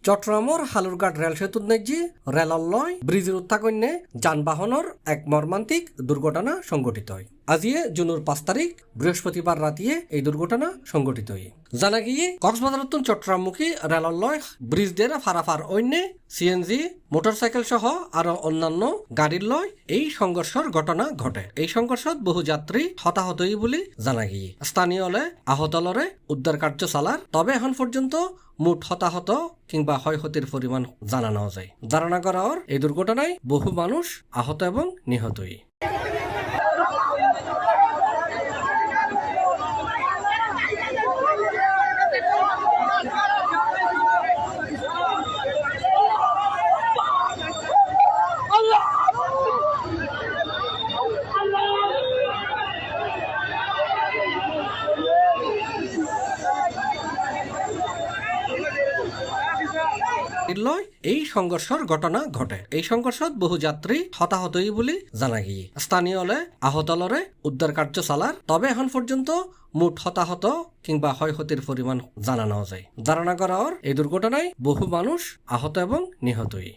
চট্টগ্রামের হালুরঘাট রেল সেতুর নেজি রেললয় ব্রিজের উত্থাকন্যে যানবাহনের এক মর্মান্তিক দুর্ঘটনা সংঘটিত হয়। আজিয়ে জুনের 5 তারিখ বৃহস্পতিবার রাতিয়ে এই দুর্ঘটনা সংঘটিত হয়। জানা গিয়ে কক্সবাজার চট্টগ্রামমুখী রেললয় ব্রিজ দিয়ে ফারাফার অন্যে সিএনজি মোটরসাইকেল সহ আরো অন্যান্য গাড়ির লয় এই সংঘর্ষের ঘটনা ঘটে। এই সংঘর্ষত বহু যাত্রী হতাহত হই বলে জানা গিয়ে স্থানীয় আহতলরে উদ্ধার কার্য চালার। তবে এখন পর্যন্ত মোট হতাহত কিংবা ক্ষয়ক্ষতির পরিমাণ জানানো যায়। ধারণা করা হয় এই দুর্ঘটনায় বহু মানুষ আহত এবং নিহত হয়। এই সংঘর্ষের ঘটনা ঘটে। এই সংঘর্ষত বহু যাত্রী হতাহত হই বলে জানা গিয়ে স্থানীয় আহতলরে উদ্ধার কার্য চালার। তবে এখন পর্যন্ত মোট হতাহত কিংবা ক্ষয়ক্ষতির পরিমাণ জানানো যায়। ধারণা করা হয় এই দুর্ঘটনায় বহু মানুষ আহত এবং নিহত হয়।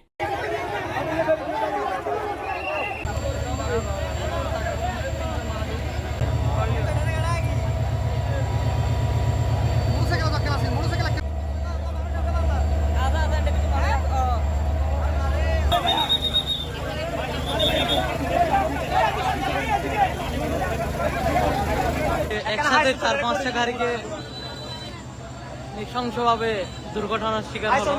একসাথে 4-5টা গাড়িকে নৃশংসভাবে দুর্ঘটনার শিকার হলো।